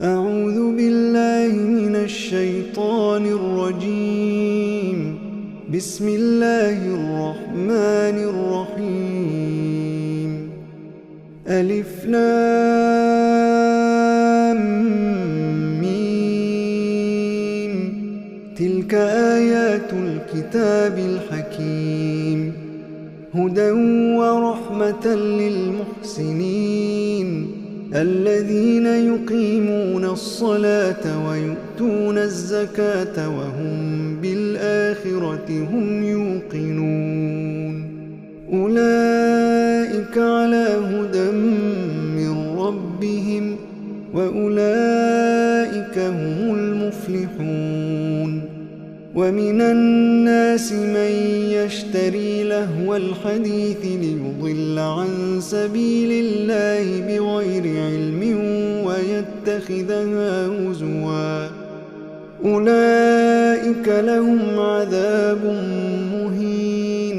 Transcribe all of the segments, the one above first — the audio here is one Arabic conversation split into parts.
أعوذ بالله من الشيطان الرجيم. بسم الله الرحمن الرحيم. ألف لام ميم. تلك آيات الكتاب الحكيم، هدى ورحمة للمحسنين الذين يقيمون الصلاة ويؤتون الزكاة وهم بالآخرة هم يوقنون. أولئك على هدى من ربهم وأولئك هم المفلحون. ومن الناس من يشتري لهو الحديث ليضل عن سبيل الله بغير علم ويتخذها هزوا، أولئك لهم عذاب مهين.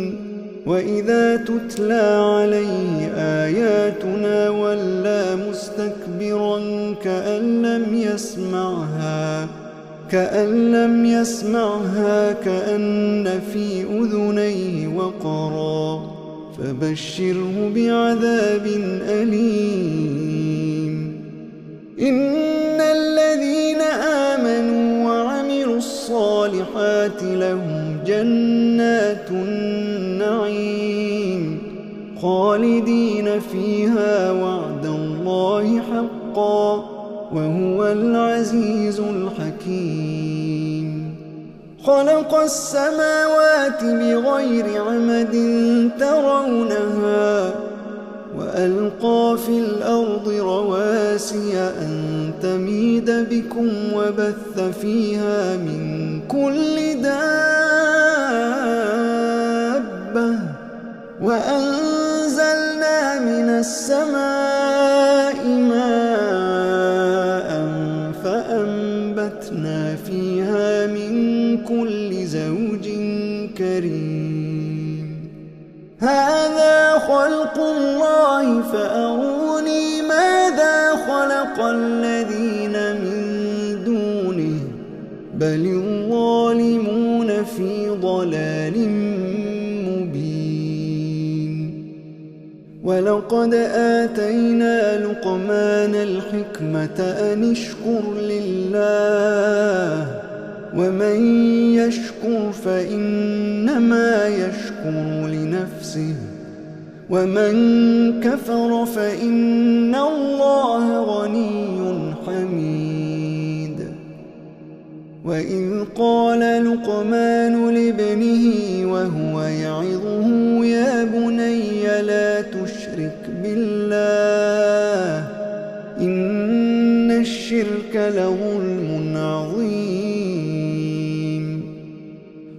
وإذا تتلى عليه آياتنا ولى مستكبرا كأن لم يسمعها كأن في أذنيه وقرا، فبشره بعذاب أليم. إن الذين آمنوا وعملوا الصالحات لهم جنات النعيم خالدين فيها وعد الله حقا وهو العزيز الحكيم. خلق السماوات بغير عمد ترونها وألقى في الأرض رواسي أن تميد بكم وبث فيها من كل دابة وأنزلنا من السماء ماء فأنبتنا فيها من كل زوج كريم. هذا خلق الله فأروني ماذا خلق الذين من دونه بل الظالمون في ضلال مبين. ولقد آتينا لقمان الحكمة أن اشكر لله ومن يشكر فإنما يشكر لنفسه ومن كفر فإن الله غني حميد. وإذ قال لقمان لابنه وهو يعظه يا بني لا تشرك بالله إن الشرك لظلم عظيم.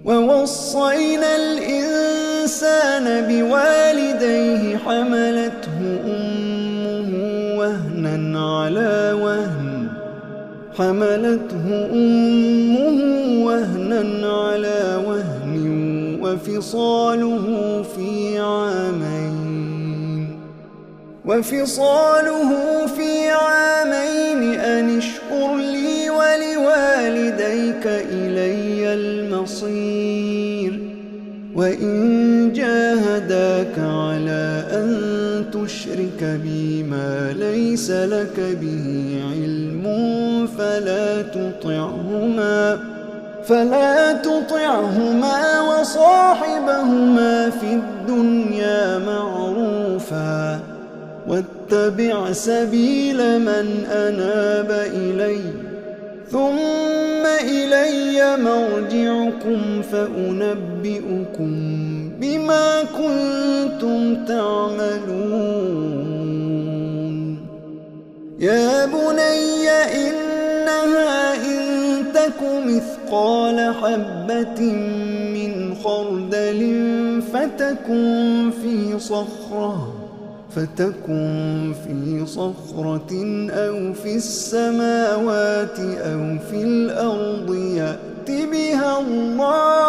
ووصينا الإنسان بوالديه حملته أمه وهنا على وهن وفصاله في عامين أن اشكر لي ولوالديك إلي المصير. وإن جاهداك على أن تشرك بي ما ليس لك به علم فلا تطعهما وصاحبهما في الدنيا معروفا واتبع سبيل من أناب إلي ثم إلي مرجعكم فأنبئكم بما كنتم تعملون. يا بني إنها إن تك مثقال حبة من خردل فتكن في صخرة أو في السماوات أو في الأرض يأت بها الله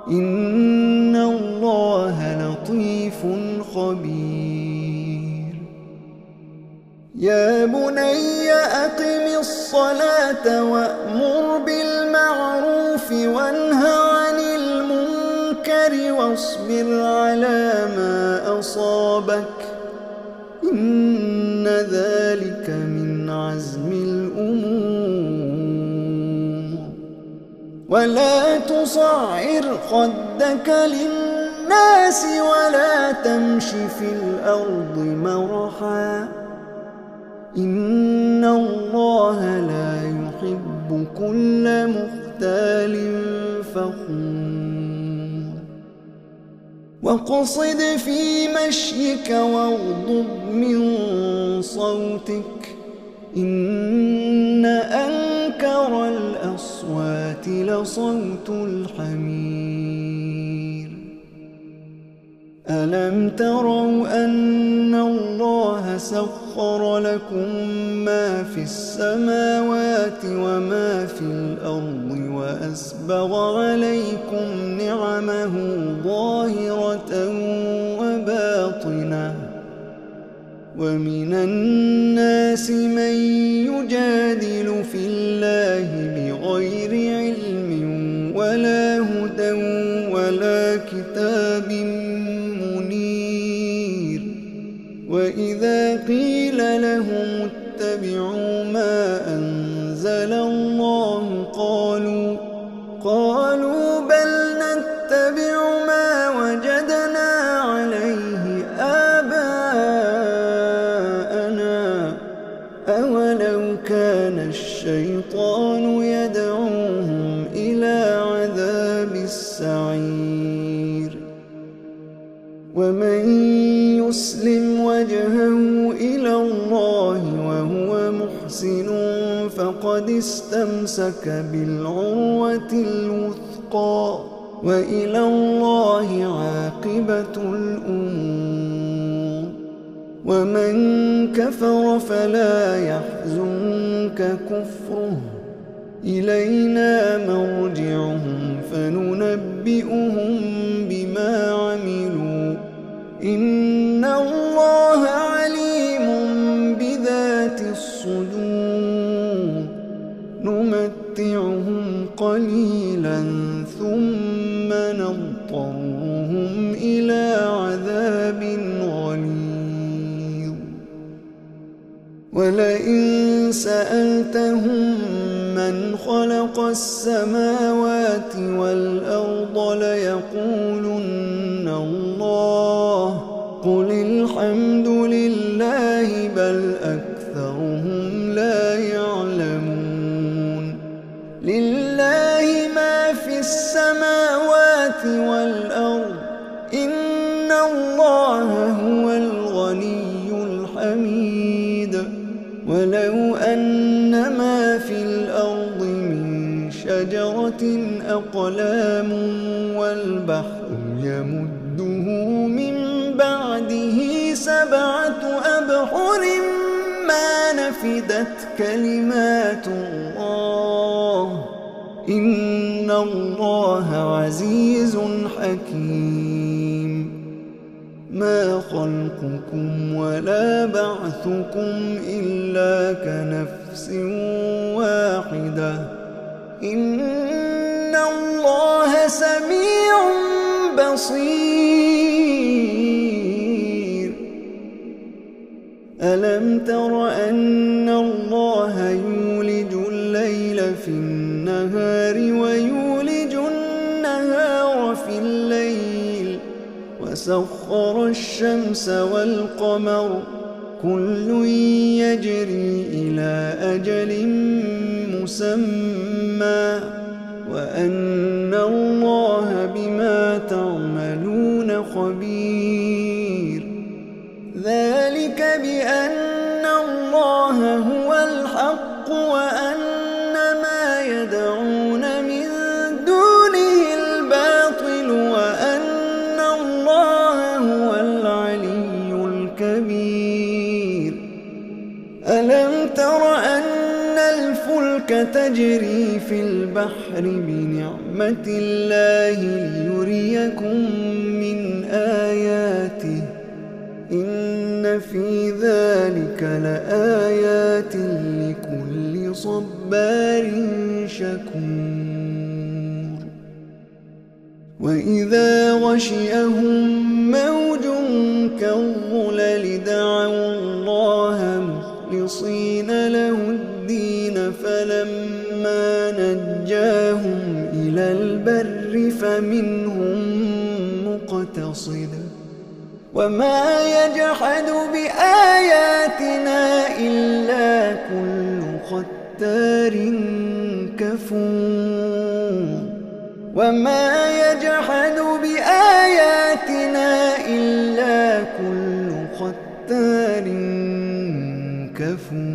إن الله لطيف خبير. يا بني أقم الصلاة وأمر بالمعروف وانه عن المنكر واصبر على ما أصابك إن ذلك من عزم الأمور ولا تصعر خدك للناس ولا تمش في الأرض مرحا إن الله لا يحب كل مختال فخور واقصد في مشيك واغضض من صوتك إن أنكر الأصوات لصوت الحمير ألم تروا أن الله سخر لكم ما في السماوات وما في الأرض وأسبغ عليكم نعمه ظاهرة وباطنة ومن الناس من يجادل في الله بغير علم ولا هدى ولا كتاب منير وإذا قيل لهم اتبعوا ما أنزل الله قالوا بل نتبع ما وجدنا عليه آباءنا أولو كان الشيطان يدعوهم إلى عذاب السعير ومن يسلم وجهه إلى الله وهو محسن فقد استمسك بالعروة الوثقى وإلى الله عاقبة الأمور ومن كفر فلا يحزنك كفره إلينا مرجعهم فننبئهم بما عملوا إن الله عليم بذات الصدور نمتعهم قليلا ثم نضطرهم إلى عذاب غليظ ولئن سألتهم من خلق السماوات والأرض ليقولن الله قل الحمد لله بل أكثرهم لا يعلمون لله ما في السماوات والأرض إن الله هو الغني الحميد ولو أن ما في الأرض من شجرة أقلام والبحر يمده من بعده 7 أبحر ما نفدت كلمات الله إن الله عزيز حكيم ما خلقكم ولا بعثكم إلا كنفس واحدة إن الله سميع بصير ألم تر أن الله يولج الليل في النهار ويولج النهار في الليل وسخر الشمس والقمر كل يجري إلى أجل مسمى وأن الله بما تعملون خبير ذلك بأن الله هو الحق وأن ما يدعون من دونه الباطل وأن الله هو العلي الكبير ألم تر أن الفلك تجري في البحر بنعمة الله ليريكم من آياته إن إن في ذلك لآيات لكل صبار شكور. وإذا غشيهم موج كالظلل دعوا الله مخلصين له الدين فلما نجاهم إلى البر فمنهم مقتصد وما يجحد بآياتنا إلا كل ختار كفور. وما يجحد بآياتنا إلا كل ختار كفور.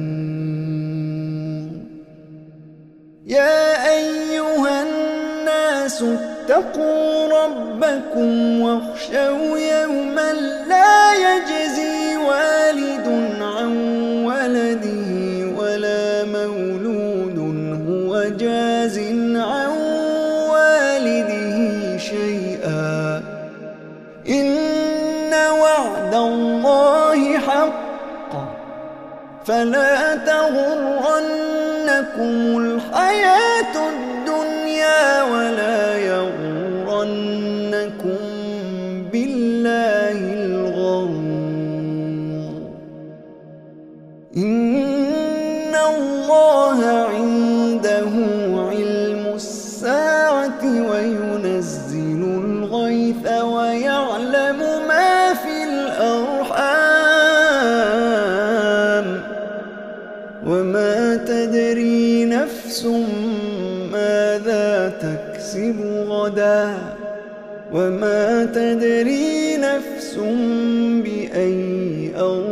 يا أيها الناس اتقوا ربكم واخشوا يوما لا يجزي والد عن ولده ولا مولود هو جاز عن والده شيئا إن وعد الله حق فلا تغرنكم الحياة الدنيا ولا يغرنكم بالله الغرور. إن الله عنده علم الساعة وينزل الغيث ويعلم ما في الأرحام وما تدري نفس ماذا تكسب غدا وما تدري نفس بأي أرض